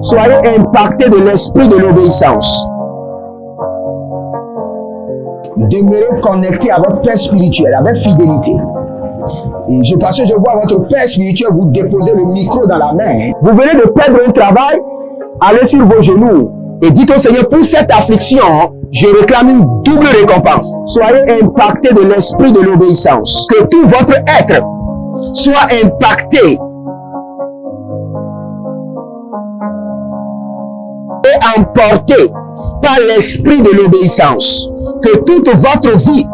Soyez impactés de l'esprit de l'obéissance. Demeurez connectés à votre Père spirituel avec fidélité. Et parce que je vois votre Père spirituel vous déposer le micro dans la main. Vous venez de perdre un travail, allez sur vos genoux et dites au Seigneur, pour cette affliction, je réclame une double récompense. Soyez impactés de l'esprit de l'obéissance. Que tout votre être soit impacté et emporté par l'esprit de l'obéissance. Que toute votre vie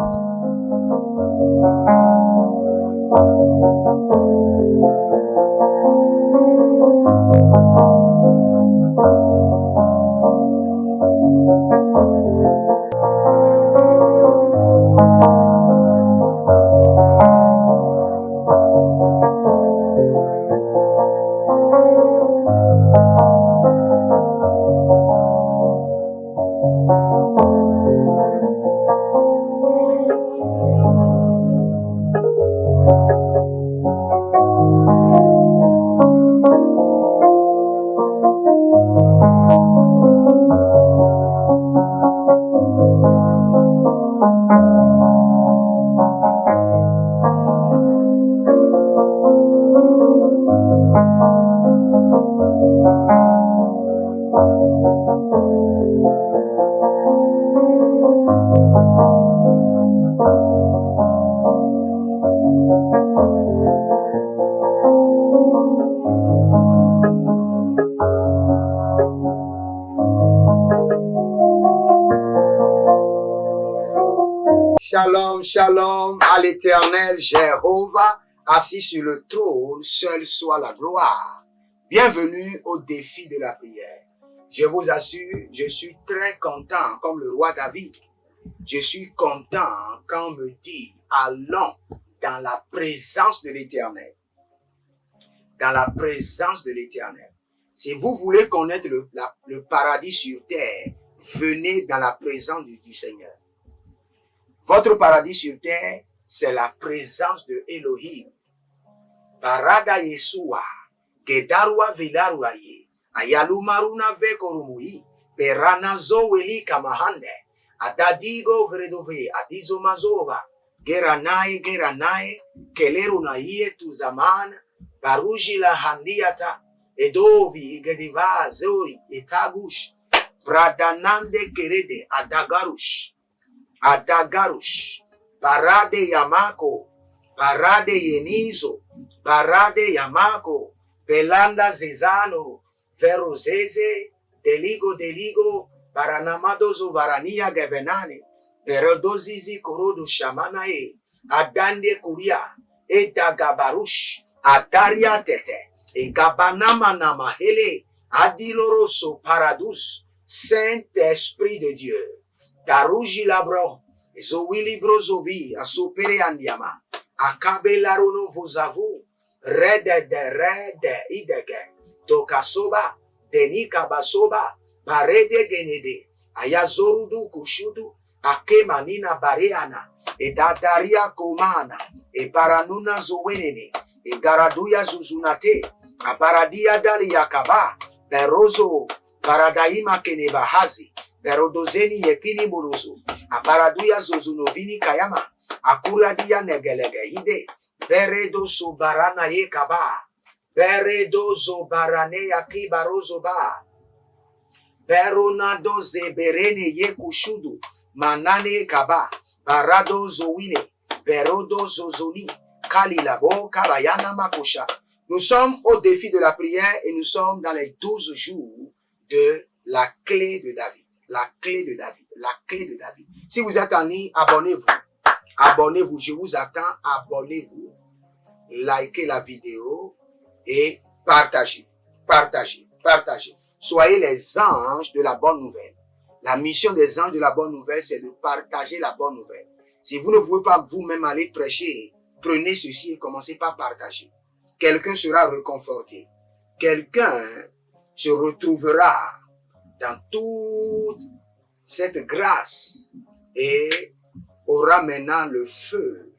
Shalom, shalom à l'Éternel Jéhovah, assis sur le trône, seul soit la gloire. Bienvenue au défi de la prière. Je vous assure, je suis très content comme le roi David. Je suis content quand on me dit, allons dans la présence de l'Éternel. Dans la présence de l'Éternel. Si vous voulez connaître le paradis sur terre, venez dans la présence du Seigneur. Votre paradis sur terre, c'est la présence de Elohim. Barada Yeshua, Gedarua Vilaruaye, Ayalumaruna Vekorumui, Peranazo Weli Kamahande, Adadigo Vredove, Adizomazova, Geranae, Kelerunaye Tuzaman, Barujila Handiata, Edovi, Gediva, Zori, Etagush, Bradanande Kerede, Adagarush. Adagarush, Barade Yamako, Barade Yenizo, Barade Yamako, Belanda Zezano, Verozeze, Deligo, Baranamadozo Varania Gavenane, Berodozizi Korodo Shamanae, Adande Kuria, Edagabarush, Adaria Tete, Egabanama Namahele, Adiloroso Paradus, Saint-Esprit de Dieu. Taruji labron, Zowili brozovi, Asopere andiama, Akabe larono vozavu, Rede idege, Tokasoba, Denika basoba, Barede genede, Ayazorudu kushudu, Akemanina bareana, Edadaria komana, Baranuna zowenene, Garaduya zuzunate, Abaradia dali yakaba, Berozo, Baradaima kenebahazi, Berodozeni yekini muruzu. Abaraduya zozunovini kayama. Akuradia negelege hide. Beredo so barana ye kaba. Beredo zo barane yaki barozo ba. Beronado zeberene ye kushudu. Manane kaba. Barado zowine. Berodo zozoni. Kalilabo kabayana makosha. Nous sommes au défi de la prière et nous sommes dans les 12 jours de la clé de David. La clé de David. La clé de David. Si vous êtes en ligne, abonnez-vous. Abonnez-vous. Je vous attends. Abonnez-vous. Likez la vidéo et partagez. Partagez. Partagez. Soyez les anges de la bonne nouvelle. La mission des anges de la bonne nouvelle, c'est de partager la bonne nouvelle. Si vous ne pouvez pas vous-même aller prêcher, prenez ceci et commencez par partager. Quelqu'un sera réconforté. Quelqu'un se retrouvera dans toute cette grâce et aura maintenant le feu,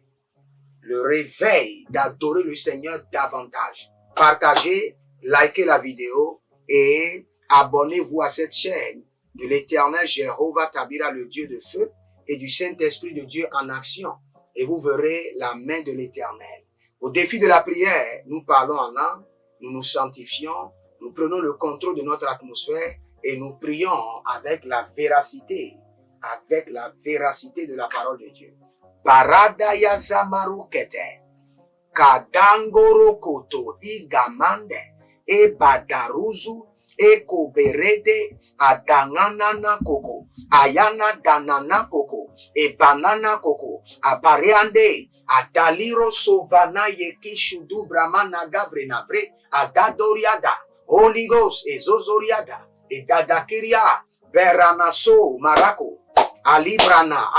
le réveil d'adorer le Seigneur davantage. Partagez likez la vidéo et abonnez-vous à cette chaîne de l'Éternel Jéhovah Tabira, le Dieu de feu, et du Saint-Esprit de Dieu en action. Et vous verrez la main de l'Éternel. Au défi de la prière, nous parlons en langue, nous nous sanctifions, nous prenons le contrôle de notre atmosphère et nous prions avec la véracité de la parole de Dieu. Barada yazamaru kete, kadangoro koto igamande, e badaruzu, e koberede, adanganana koko, ayana danana koko, e banana koko, apareande, adaliro sovana yeki shudu brahmana gavrenavre, adadoriada, Holy Ghost, ezozoriada, e dadakiria, beranaso marako, alibrana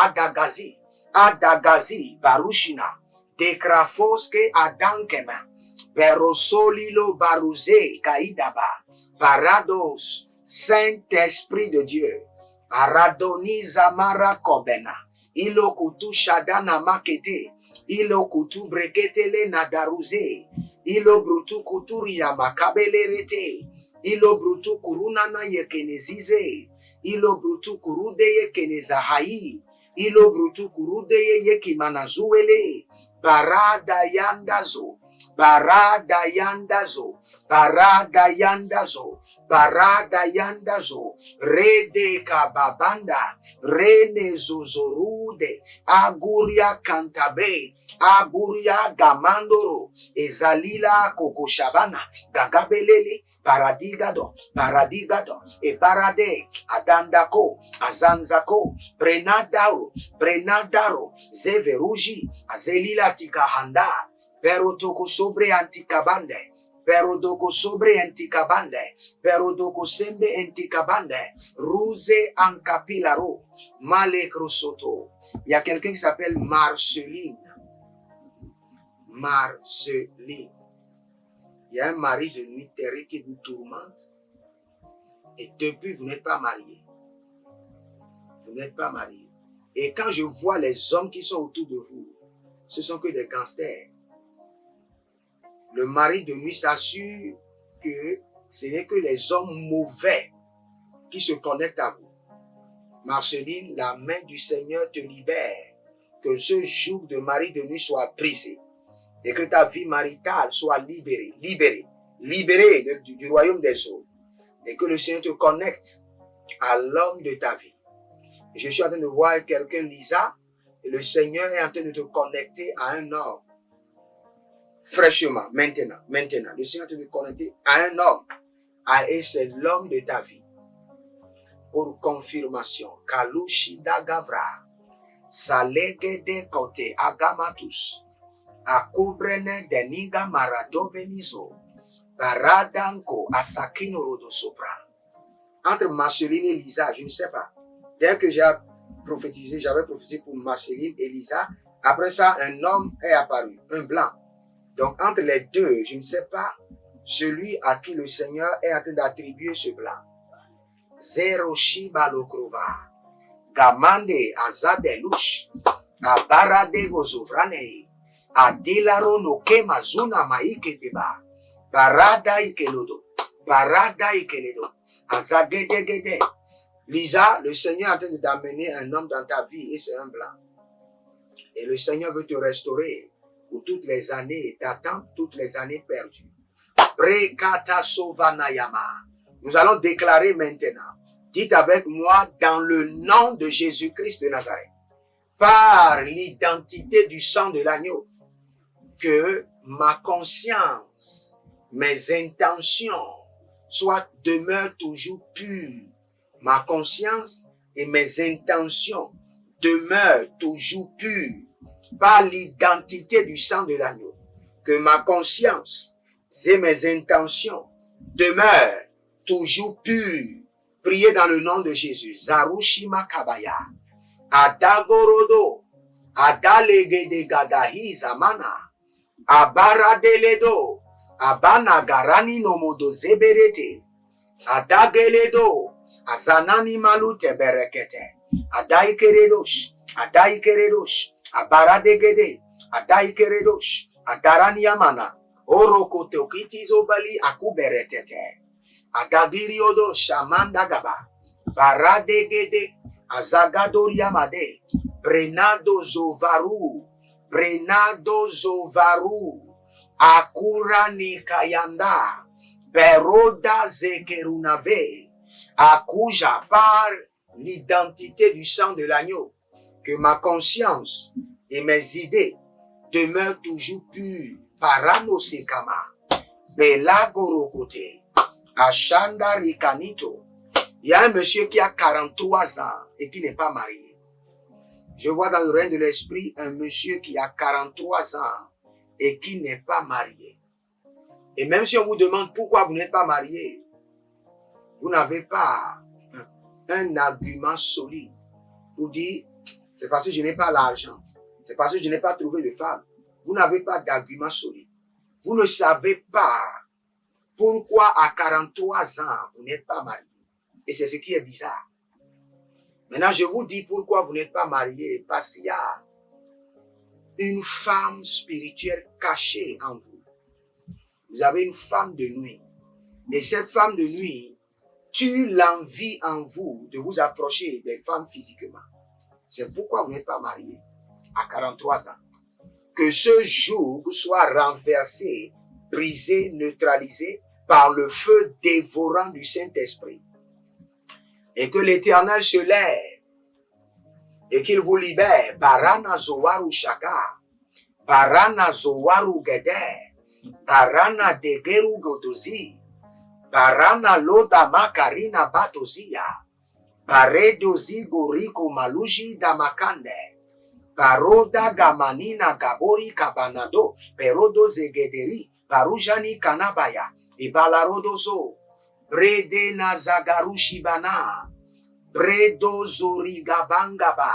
adagazi barushina, dekrafoske adankema, berosolilo baruze kaidaba, parados, Saint-Esprit de Dieu, aradoniza mara kobena, ilokutu shadana makete, ilokutu breketele nadaruze, ilo brutu kuturia makabelerete, ilo brutu kurunana yekenezize, ilo brutu kurudeye kenezahai, ilo brutu kurudeye yekimanazuele, barada yandazo, barada yandazo, barada yandazo, barada yandazo, rede kababanda, rene zozorude, aguria kantabe, aburia gamandoro, ezalila kokoshabana, gagabelele, paradigado, e parade, adandako, azanzako, brenadaro, zeveruji, azelila tikahanda, perotoko sobre antikabande, perodoko sobre antikabande, perodoko sembe antikabande, ruse ankapilaro, malekrosoto. Il y a quelqu'un qui s'appelle Marceline. Marceline. Il y a un mari de nuit terrible qui vous tourmente et depuis vous n'êtes pas marié. Vous n'êtes pas marié. Et quand je vois les hommes qui sont autour de vous, ce sont que des gangsters. Le mari de nuit s'assure que ce n'est que les hommes mauvais qui se connectent à vous. Marceline, la main du Seigneur te libère. Que ce joug de mari de nuit soit brisé. Et que ta vie maritale soit libérée du royaume des eaux. Et que le Seigneur te connecte à l'homme de ta vie. Et je suis en train de voir quelqu'un, Lisa, et le Seigneur est en train de te connecter à un homme. Fraîchement, maintenant. Le Seigneur est en train de te connecter à un homme. Et c'est l'homme de ta vie. Pour confirmation, Kalushida Gavra, Salegede Kote Agamatus, Akubrene Deniga Maradovenizo, Baradanko Asakino Rodo Sopra. Entre Marceline et Lisa, je ne sais pas. Dès que j'avais prophétisé pour Marceline et Lisa, après ça, un homme est apparu, un blanc. Donc, entre les deux, je ne sais pas celui à qui le Seigneur est en train d'attribuer ce blanc. Zero Shiba Lokrova, Gamande Azadelush, Abarade Gozovrane, Adilaro no Kemazuna Maiketeba, Barada Ikelodo, Azadegede. Lisa, le Seigneur est en train d'amener un homme dans ta vie et c'est un blanc. Et le Seigneur veut te restaurer pour toutes les années d'attente, toutes les années perdues. Brekata Sovanayama. Nous allons déclarer maintenant. Dites avec moi dans le nom de Jésus-Christ de Nazareth. Par l'identité du sang de l'agneau. Que ma conscience, mes intentions demeurent toujours pures. Ma conscience et mes intentions demeurent toujours pures. Par l'identité du sang de l'agneau. Que ma conscience et mes intentions demeurent toujours pures. Priez dans le nom de Jésus. Zarushima Kabaya. Adagorodo. Adalegede Gadahi Zamana. Abaradeledo. Abanagarani Nomodo Zeberete. Adageledo. Azanani Malute Berekete. Adaikeredosh. Adaikeredosh. Abaradegede. Adaikeredosh. Adarani Yamana. Orokotokitizobali akuberetete. Agadiriodo shamandagaba. Baradegede. Azagadoriamade. Brenado zovaru. Brenado zovaru. Akura nikayanda. Beroda zekerunave. Akuja par l'identité du sang de l'agneau. Que ma conscience et mes idées demeurent toujours pures. Parano sekama. Bela gorokote. Ashanda rikanito. Il y a un monsieur qui a 43 ans et qui n'est pas marié. Je vois dans le règne de l'esprit un monsieur qui a 43 ans et qui n'est pas marié. Et même si on vous demande pourquoi vous n'êtes pas marié, vous n'avez pas un argument solide pour dire c'est parce que je n'ai pas l'argent, c'est parce que je n'ai pas trouvé de femme. Vous n'avez pas d'argument solide. Vous ne savez pas pourquoi à 43 ans vous n'êtes pas marié. Et c'est ce qui est bizarre. Maintenant, je vous dis pourquoi vous n'êtes pas marié. Parce qu'il y a une femme spirituelle cachée en vous. Vous avez une femme de nuit. Et cette femme de nuit tue l'envie en vous de vous approcher des femmes physiquement. C'est pourquoi vous n'êtes pas marié à 43 ans. Que ce joug soit renversé, brisé, neutralisé par le feu dévorant du Saint-Esprit. Et que l'Éternel se lève et qu'il vous libère. Barana Zowaru Shaka, Barana Zowaru Geder, Barana Degeru Godozi, Barana Loda Makarina Batozia, Baredozi Goriko Maluji Damakande, Baroda Gamanina Gabori Kabanado, Perodo Zegederi, Barujani Kanabaya, Ibalarodozo, Brede Nazagarushibana, Bredo Zorigabangaba,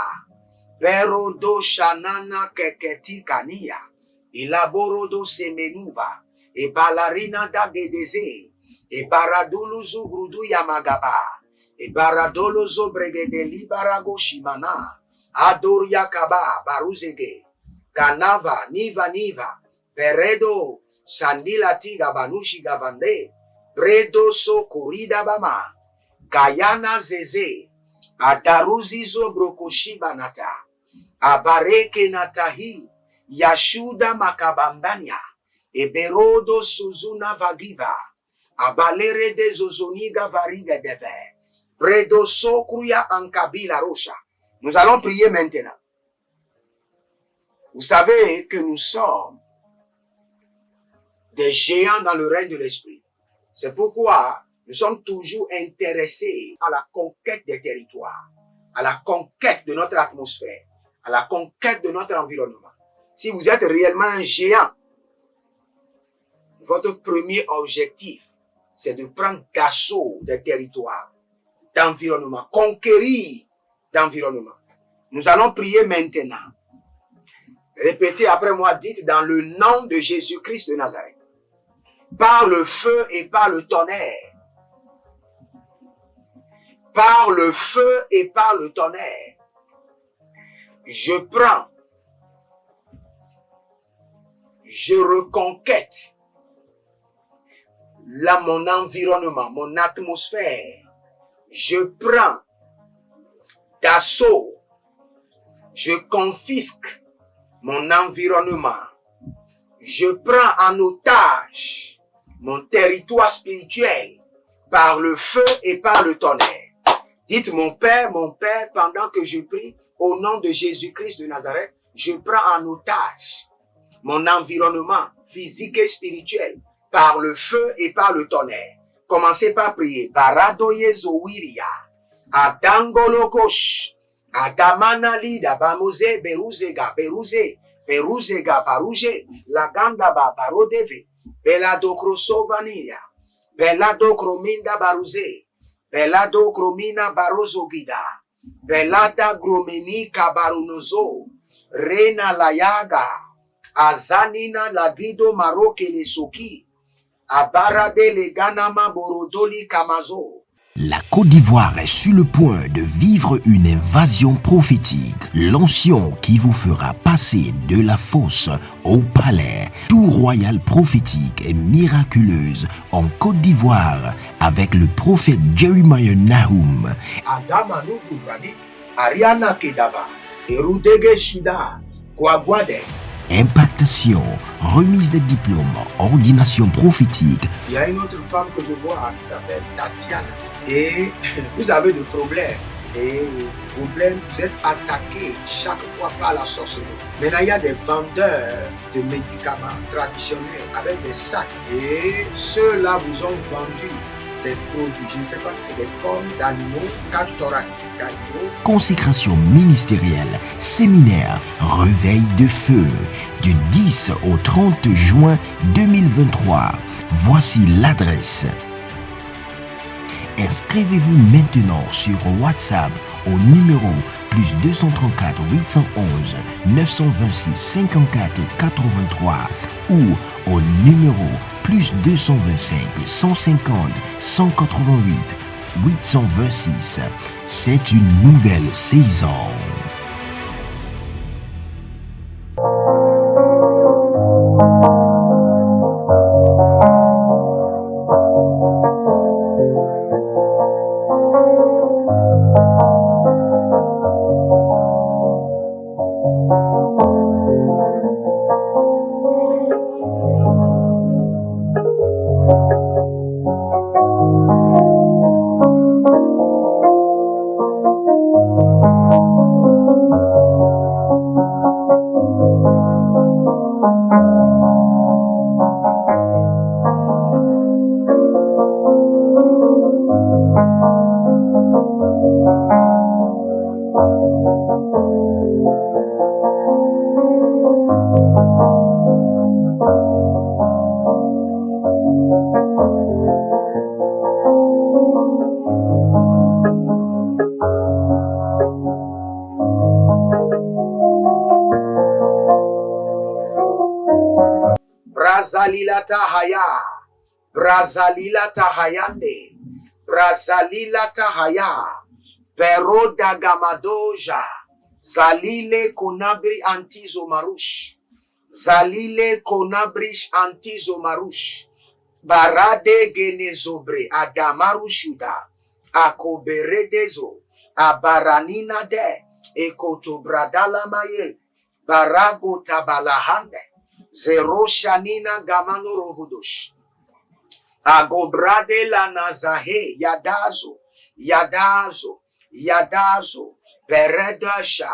Berodo Shanana Keketi Kania, Ilaborodo Semenuva, e Balarina Dagedeze, e Baraduluzu Grudu Yamagaba, e Baradolozo Bregedeli Barago Shimana, Ador Yakaba, Baruzege, Kanava, Niva, Beredo, Sandilati Gabanushi Gabande, Bredo So Korida Bama, Gayana Zeze, Adaruzizo Brokoshi Banata, Abareke Natahi, Yashuda Makabambania, Eberodo Suzuna Vagiva, Abalere de Zozoniga Variga Deve, Bredo So Kruya Ankabila Rocha. Nous allons prier maintenant. Vous savez que nous sommes des géants dans le règne de l'esprit. C'est pourquoi nous sommes toujours intéressés à la conquête des territoires, à la conquête de notre atmosphère, à la conquête de notre environnement. Si vous êtes réellement un géant, votre premier objectif, c'est de prendre d'assaut des territoires, d'environnement, conquérir d'environnement. Nous allons prier maintenant. Répétez après moi, dites dans le nom de Jésus-Christ de Nazareth. Par le feu et par le tonnerre. Par le feu et par le tonnerre. Je prends. Je reconquête mon environnement, mon atmosphère. Je prends d'assaut. Je confisque mon environnement. Je prends en otage mon territoire spirituel par le feu et par le tonnerre. Dites mon Père, pendant que je prie, au nom de Jésus-Christ de Nazareth, je prends en otage mon environnement physique et spirituel par le feu et par le tonnerre. Commencez par prier. Baradoye Zowiria, Adangolokosh, Adamanali Dabamoze, Beruzega, Beruzega, Baruje, Lagandaba, Barodeve, Belado Krosovania, Belado Krominda Baruze, Belado Kromina Barozogida, Belada Gromeni Kabarunozo, Rena Layaga, Azanina Lagido Maroke Lesoki, Abarade Leganama Borodoli Kamazo, La Côte d'Ivoire est sur le point de vivre une invasion prophétique. L'onction qui vous fera passer de la fosse au palais. Tout royal prophétique et miraculeuse en Côte d'Ivoire avec le prophète Jeremiah Nahum. Adamanu Duvrani, Ariana Kedaba, Erudege Shuda, Kwagwade. Impactation, remise des diplômes, ordination prophétique. Il y a une autre femme que je vois qui s'appelle Tatiana. Et vous avez des problèmes. Et problème, vous êtes attaqué chaque fois par la sorcellerie. Maintenant, il y a des vendeurs de médicaments traditionnels avec des sacs. Et ceux-là vous ont vendu des produits. Je ne sais pas si c'est des cornes d'animaux, cage thoracique d'animaux. Consécration ministérielle, séminaire, réveil de feu, du 10 au 30 juin 2023. Voici l'adresse. Inscrivez-vous maintenant sur WhatsApp au numéro plus 234 811 926 54 83 ou au numéro plus 225 150 188 826. C'est une nouvelle saison. Brazalilata Haya, Brazalilata Hayande, Brazalilata Haya, Peroda Gamadoja, Zalile Konabri Antizo Marush, Zalile Konabrish Antizo Marush, Barade Genezobre, Adamarushuda, Akoberedezo, Abaranina de, Ekotobradala Maye, Barago Tabalahande, Zero Shanina Gamano Rovodosh. Agobrade la Nazahe, Yadazo, Yadazo, Yadazo, Beredasha,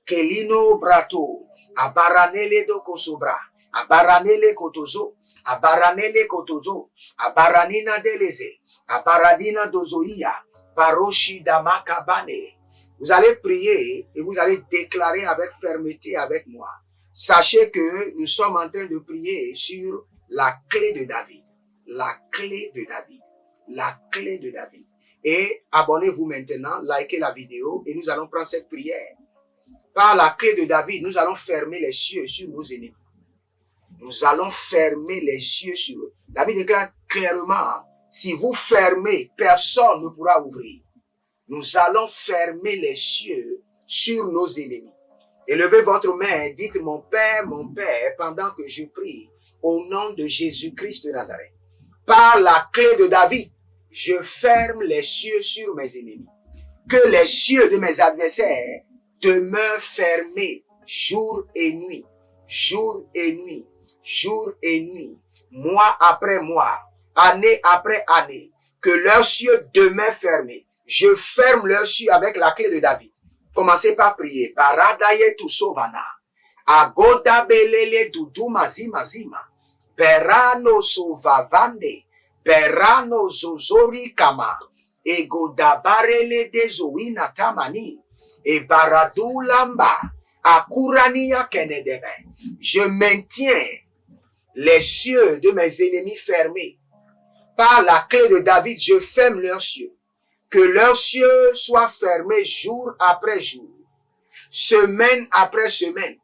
Kelino Brato, Abaranele do Kosobra, Abaranele Kotozo, Abaranele Kotozo, Abaranina Deleze, Abaradina dozoia, Baroshi Damakabane. Vous allez prier et vous allez déclarer avec fermeté avec moi. Sachez que nous sommes en train de prier sur la clé de David. La clé de David. La clé de David. Et abonnez-vous maintenant, likez la vidéo et nous allons prendre cette prière. Par la clé de David, nous allons fermer les cieux sur nos ennemis. Nous allons fermer les cieux sur eux. David déclare clairement, si vous fermez, personne ne pourra ouvrir. Nous allons fermer les cieux sur nos ennemis. Élevez votre main, dites mon Père, pendant que je prie, au nom de Jésus-Christ de Nazareth. Par la clé de David, je ferme les cieux sur mes ennemis. Que les cieux de mes adversaires demeurent fermés jour et nuit, jour et nuit, jour et nuit, mois après mois, année après année. Que leurs cieux demeurent fermés. Je ferme leurs cieux avec la clé de David. Commencez par prier. Baradaye tu sovana. Agoda belele dudu mazima zima. Berano sovavande. Berano zozori kama. Egodabarele de zoina tamani. E baradu lamba. Akurania kenedebe. Je maintiens les cieux de mes ennemis fermés. Par la clé de David, je ferme leurs cieux. Que leurs cieux soient fermés jour après jour, semaine après semaine,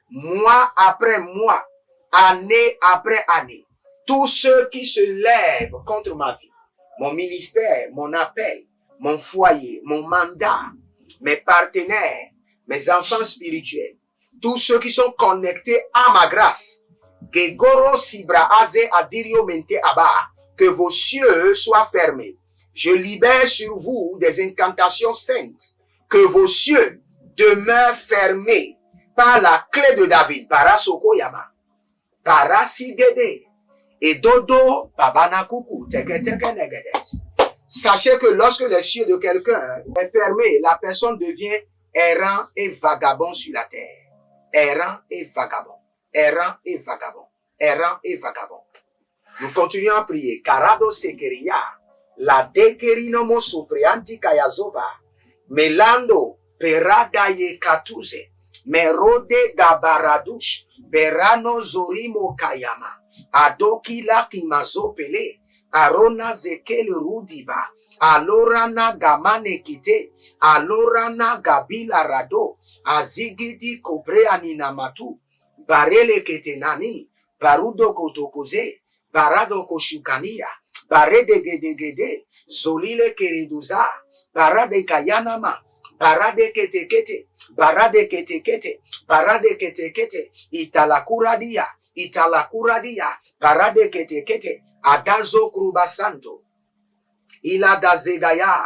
mois après mois, année après année. Tous ceux qui se lèvent contre ma vie, mon ministère, mon appel, mon foyer, mon mandat, mes partenaires, mes enfants spirituels, tous ceux qui sont connectés à ma grâce. Que Goro Sibra Aze Adirio Mente Abba, que vos cieux soient fermés. Je libère sur vous des incantations saintes. Que vos cieux demeurent fermés par la clé de David. Barasoko Yama. Barasigede. Et Dodo Babanakuku. Sachez que lorsque les cieux de quelqu'un est fermé, la personne devient errant et vagabond sur la terre. Errant et vagabond. Errant et vagabond. Errant et vagabond. Nous continuons à prier. Karado Sekeria. La dekerinomo suprianti kayazova. Melando peradaye katuze. Merode gabaradush. Berano zorimo kayama. Adoki la kimazo pele. Arona zekel rudiba. Alorana gamane kite. Alorana gabila rado. Azigidi kobre aninamatu. Barele ketenani. Barudo kotokoze. Barado koshukania. Barede gede. Zolile keriduza. Barade kayanama. Barade kete. Barade kete. Barade kete. Italakuradia. Barade kete. Adazo kruba santo. Ila da zegaya.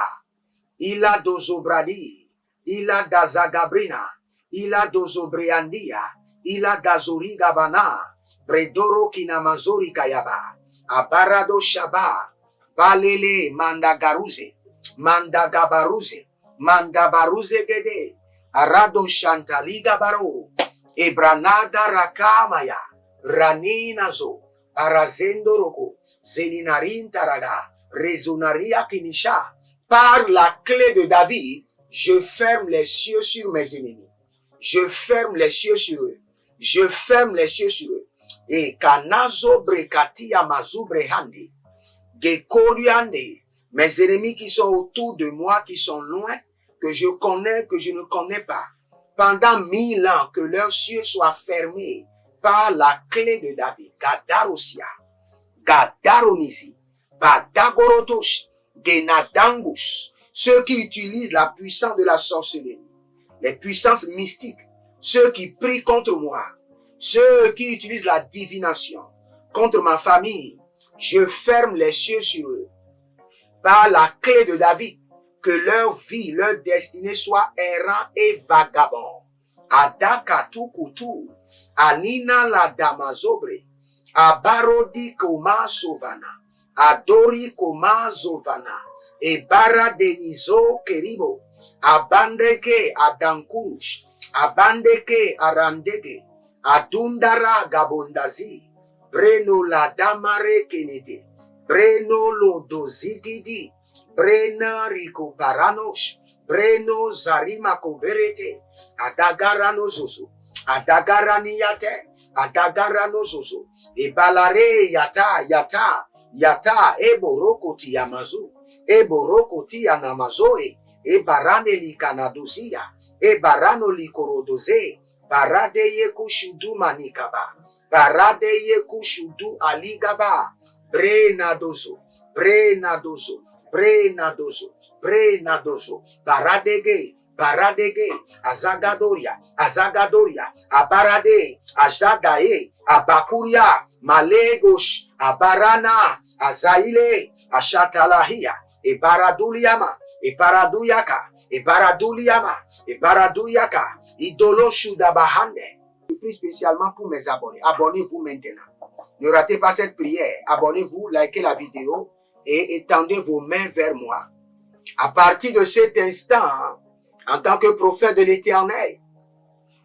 Ila dozobradi. Ila da zagabrina. Ila dozobriandia. Ila gazori gabana. Bredoro kinamazori kayaba. Abarado shaba. Balele mandagaruze. Mandabaruze gede. Arado shantaliga baro. Ebranada rakamaya. Raninazo. Arazendo roko. Zeninarin taraga. Rezonaria kinisha. Par la clé de David, je ferme les cieux sur mes ennemis. Je ferme les cieux sur eux. Je ferme les cieux sur eux. Et kanazo brekati amazu brehandi. Gekoriande. Mes ennemis qui sont autour de moi, qui sont loin, que je connais, que je ne connais pas. Pendant 1000 ans, que leurs cieux soient fermés par la clé de David. Gadarosia. Gadaromisi. Badagorotosh. Genadangus. Ceux qui utilisent la puissance de la sorcellerie. Les puissances mystiques. Ceux qui prient contre moi. Ceux qui utilisent la divination contre ma famille, je ferme les cieux sur eux. Par la clé de David, que leur vie, leur destinée soit errant et vagabond. Adakatu kutu, anina la damazobre, abarodi koma sovana, adori koma zovana, e bara denizo keribo, abandeke adankurush, abandeke arandeke, adundara gabondazi, breno la damare kenede, breno lo dozigidi, brena rico paranosh, breno zarima koberete, adagarano zozo, adagarani yate, adagarano zozo, e balare yata, eborokoti yamazu, eborokoti yanamazoe, e barane li kanadozia, e barano li korodoze, barade ye kushudu manikaba, barade ye kushudu aligaba, brenadozo, baradege, azagadoria, abarade, azagae, abakuria, malegosh, abarana, azaile, ashatalahia, e baraduliama, e paraduyaka, idolo shudabahande. Je prie spécialement pour mes abonnés. Abonnez-vous maintenant. Ne ratez pas cette prière. Abonnez-vous, likez la vidéo et étendez vos mains vers moi. À partir de cet instant, en tant que prophète de l'Éternel,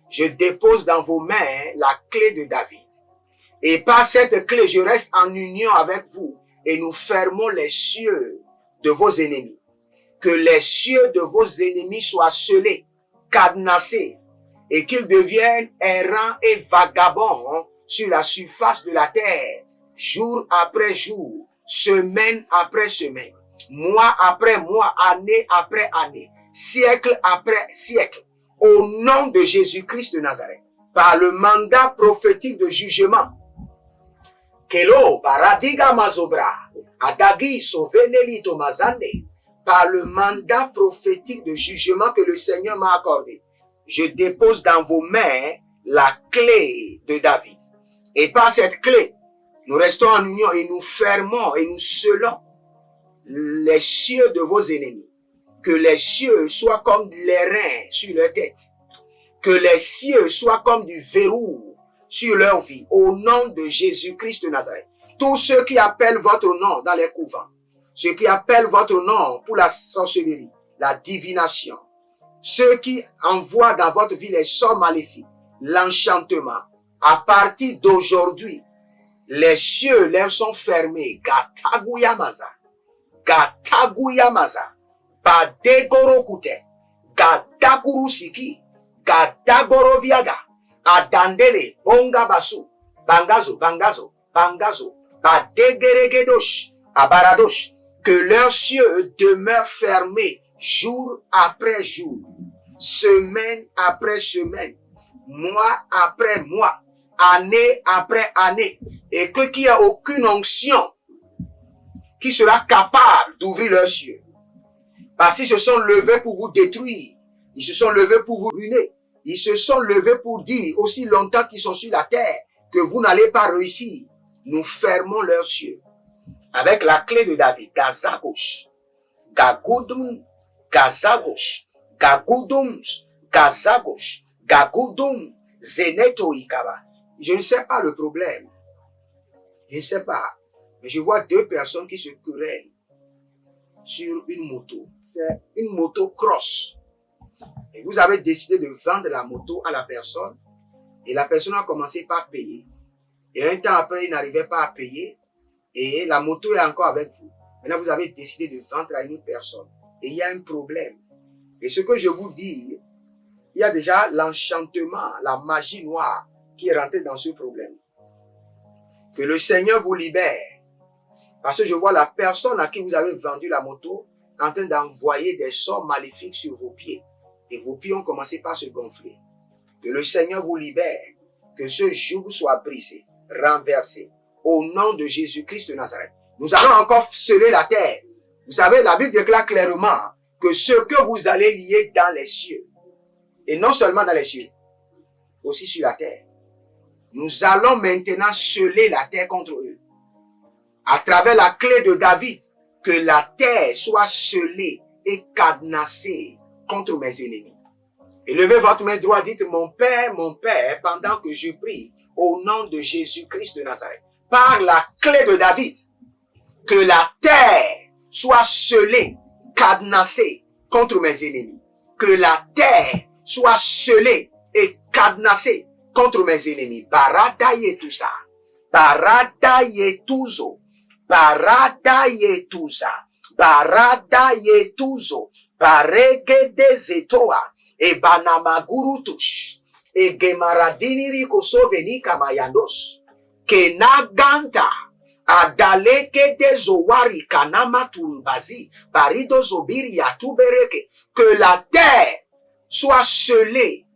je dépose dans vos mains la clé de David. Et par cette clé, je reste en union avec vous et nous fermons les cieux de vos ennemis. Que les cieux de vos ennemis soient scellés, cadenassés, et qu'ils deviennent errants et vagabonds sur la surface de la terre, jour après jour, semaine après semaine, mois après mois, année après année, siècle après siècle, au nom de Jésus-Christ de Nazareth, par le mandat prophétique de jugement. Kelo baradiga mazobra, adagi sovenelito mazande, par le mandat prophétique de jugement que le Seigneur m'a accordé, je dépose dans vos mains la clé de David. Et par cette clé, nous restons en union et nous fermons et nous scellons les cieux de vos ennemis. Que les cieux soient comme les reins sur leur tête. Que les cieux soient comme du verrou sur leur vie. Au nom de Jésus-Christ de Nazareth. Tous ceux qui appellent votre nom dans les couvents. Ceux qui appellent votre nom pour la sorcellerie, la divination. Ceux qui envoient dans votre vie les sorts maléfiques, l'enchantement. À partir d'aujourd'hui, les cieux leur sont fermés. Gataguyamaza. Gataguyamaza. Badegorokute. Gadagurusiki. Gadagoroviaga. Adandele. Bongabasu. Bangazo. Bangazo. Bangazo. Badegeregedosh. Abaradosh. Que leurs cieux demeurent fermés jour après jour, semaine après semaine, mois après mois, année après année, et que qu'il n'y a aucune onction qui sera capable d'ouvrir leurs cieux. Parce qu'ils se sont levés pour vous détruire, ils se sont levés pour vous ruiner, ils se sont levés pour dire aussi longtemps qu'ils sont sur la terre que vous n'allez pas réussir. Nous fermons leurs cieux avec la clé de David. Gazagouche, Gagoudum, Gazagouche, Gagoudums, Gazagouche, Gagoudum, Zeneto Ikaba. Je ne sais pas le problème. Je ne sais pas. Mais je vois deux personnes qui se querellent sur une moto. C'est une moto cross. Et vous avez décidé de vendre la moto à la personne. Et la personne a commencé par payer. Et un temps après, il n'arrivait pas à payer. Et la moto est encore avec vous. Maintenant, vous avez décidé de vendre à une autre personne. Et il y a un problème. Et ce que je vous dis, il y a déjà l'enchantement, la magie noire qui est rentrée dans ce problème. Que le Seigneur vous libère. Parce que je vois la personne à qui vous avez vendu la moto en train d'envoyer des sorts maléfiques sur vos pieds. Et vos pieds ont commencé par se gonfler. Que le Seigneur vous libère. Que ce joug soit brisé, renversé. Au nom de Jésus-Christ de Nazareth. Nous allons encore sceller la terre. Vous savez, la Bible déclare clairement que ce que vous allez lier dans les cieux, et non seulement dans les cieux, aussi sur la terre. Nous allons maintenant sceller la terre contre eux. À travers la clé de David, que la terre soit scellée et cadenassée contre mes ennemis. Et levez votre main droite, dites mon Père, pendant que je prie au nom de Jésus-Christ de Nazareth. Par la clé de David, que la terre soit scellée, cadenassée contre mes ennemis. Que la terre soit scellée et cadenassée contre mes ennemis. Barada yetusa, barada yetuzo, barada yetusa, barada yetuzo, baregede zetoa, e banamagurutush, e gemaradini rikosoveni kamayandos. Kenaganta adaleke de zowari kanama turubazi barido zobiri yatubereke. Que la terre soit scellée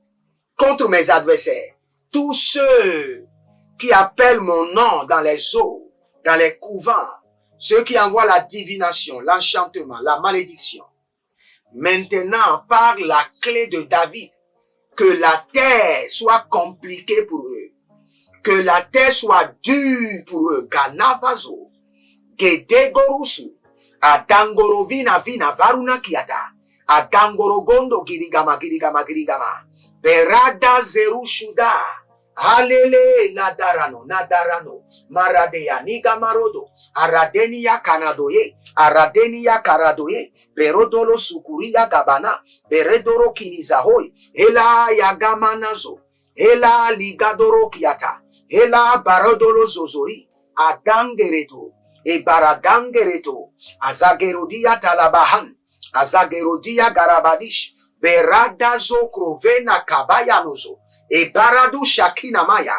contre mes adversaires. Tous ceux qui appellent mon nom dans les eaux, dans les couvents, ceux qui envoient la divination, l'enchantement, la malédiction. Maintenant, par la clé de David, que la terre soit compliquée pour eux. Que la terre soit dure pour eux. Ganavazo. Gedegorusu. Adangorovina vina varuna kiata. Adangorogondo girigama girigama girigama. Berada zerushuda. Halele nadarano nadarano. Maradeya nigamarodo. Aradenia kanadoye. Aradenia karadoye. Berodolo sukuria gabana. Beredoro kinizahoy. Ela yagamanazo. Ela ligadoro kiata. Ela barodolo zozori, adangereto, e baradangereto, azagerodia talabahan, azagerodia garabadish, beradazo krovena kabayanozo, et baradu shakina maya.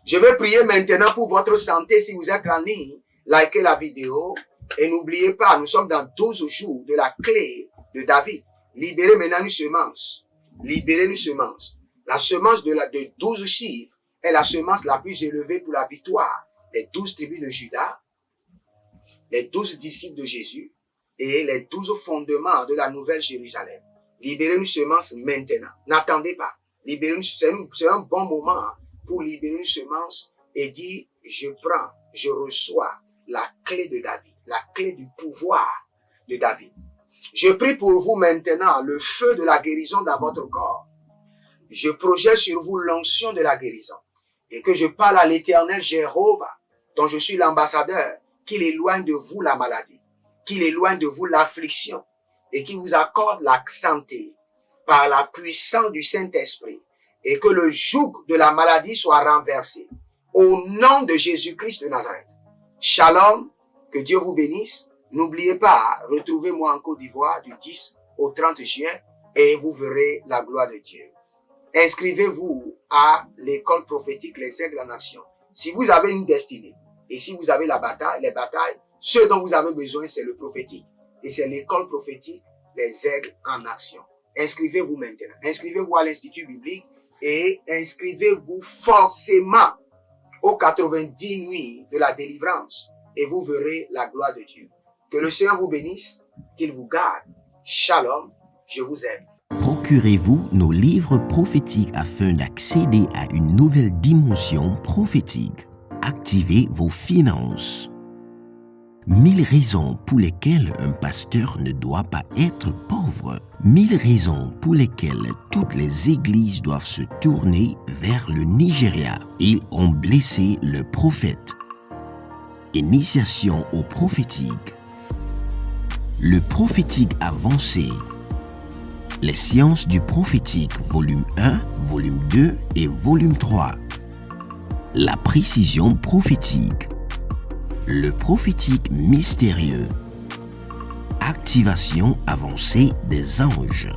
Je vais prier maintenant pour votre santé si vous êtes en ligne, likez la vidéo, et n'oubliez pas, nous sommes dans 12 jours de la clé de David. Libérez maintenant une semence. Libérez une semence. La semence de 12 chiffres est la semence la plus élevée pour la victoire. Les 12 tribus de Juda, les 12 disciples de Jésus, et les 12 fondements de la Nouvelle Jérusalem. Libérez une semence maintenant. N'attendez pas. Libérez c'est un bon moment pour libérer une semence et dire, je prends, je reçois la clé de David, la clé du pouvoir de David. Je prie pour vous maintenant le feu de la guérison dans votre corps. Je projette sur vous l'onction de la guérison et que je parle à l'Éternel Jéhovah, dont je suis l'ambassadeur, qu'il éloigne de vous la maladie, qu'il éloigne de vous l'affliction et qu'il vous accorde la santé par la puissance du Saint-Esprit et que le joug de la maladie soit renversé au nom de Jésus-Christ de Nazareth. Shalom, que Dieu vous bénisse. N'oubliez pas, retrouvez-moi en Côte d'Ivoire du 10 au 30 juin et vous verrez la gloire de Dieu. Inscrivez-vous à l'école prophétique Les Aigles en Action. Si vous avez une destinée et si vous avez les batailles, ce dont vous avez besoin, c'est le prophétique. Et c'est l'école prophétique Les Aigles en Action. Inscrivez-vous maintenant. Inscrivez-vous à l'Institut biblique et inscrivez-vous forcément aux 90 nuits de la délivrance et vous verrez la gloire de Dieu. Que le Seigneur vous bénisse, qu'il vous garde. Shalom, je vous aime. Procurez-vous nos livres prophétiques afin d'accéder à une nouvelle dimension prophétique. Activez vos finances. 1000 raisons pour lesquelles un pasteur ne doit pas être pauvre. 1000 raisons pour lesquelles toutes les églises doivent se tourner vers le Nigeria. Ils ont blessé le prophète. Initiation au prophétique. Le prophétique avancé. Les sciences du prophétique, volume 1, volume 2 et volume 3. La précision prophétique. Le prophétique mystérieux. Activation avancée des anges.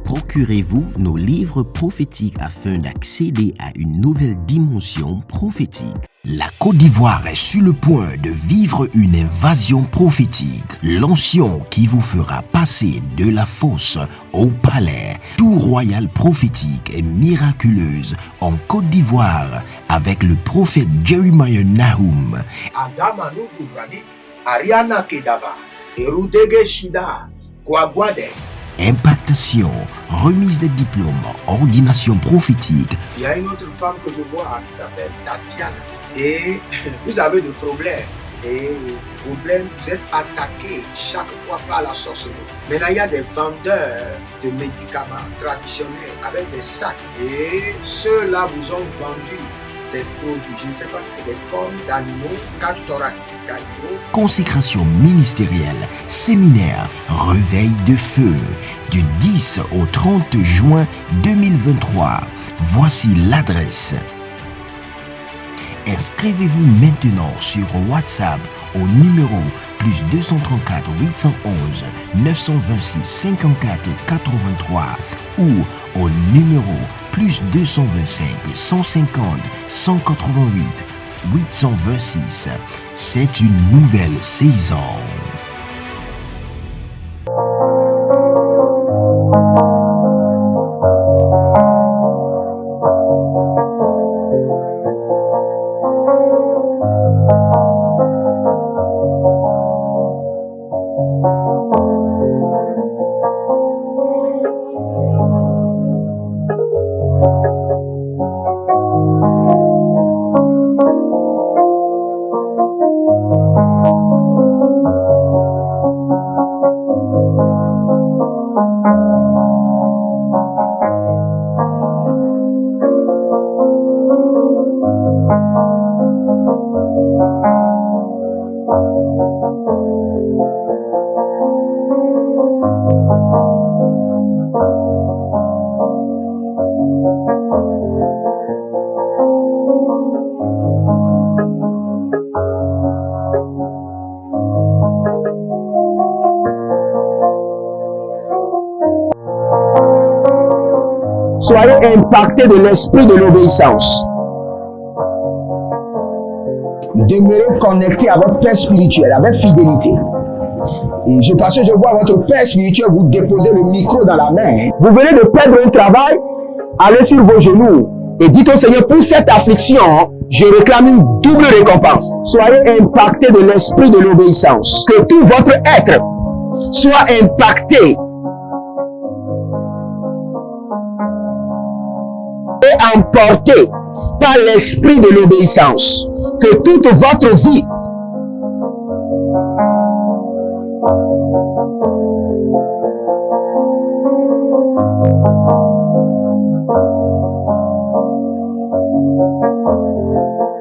Procurez-vous nos livres prophétiques afin d'accéder à une nouvelle dimension prophétique. La Côte d'Ivoire est sur le point de vivre une invasion prophétique. L'onction qui vous fera passer de la fosse au palais. Tout royal prophétique et miraculeuse en Côte d'Ivoire avec le prophète Jeremiah Nahum. Adamanu Duvrani, Ariana Kedaba, Erudege Shida, Kwagwade. Impactation, remise des diplômes, ordination prophétique. Il y a une autre femme que je vois qui s'appelle Tatiana. Et vous avez des problèmes. Et problème, vous êtes attaqué chaque fois par la sorcellerie. Maintenant, il y a des vendeurs de médicaments traditionnels avec des sacs. Et ceux-là vous ont vendu des produits. Je ne sais pas si c'est des cornes d'animaux, cage thoracique d'animaux. Consécration ministérielle, séminaire, réveil de feu. Du 10 au 30 juin 2023. Voici l'adresse. Inscrivez-vous maintenant sur WhatsApp au numéro plus 234 811 926 54 83 ou au numéro plus 225 150 188 826. C'est une nouvelle saison. Soyez impactés de l'esprit de l'obéissance. Demeurez connectés à votre Père spirituel avec fidélité. Et parce que je vois votre Père spirituel vous déposer le micro dans la main. Vous venez de perdre un travail, allez sur vos genoux Et dites au Seigneur, pour cette affliction, je réclame une double récompense. Soyez impactés de l'esprit de l'obéissance. Que tout votre être soit impacté et emporté par l'esprit de l'obéissance. Que toute votre vie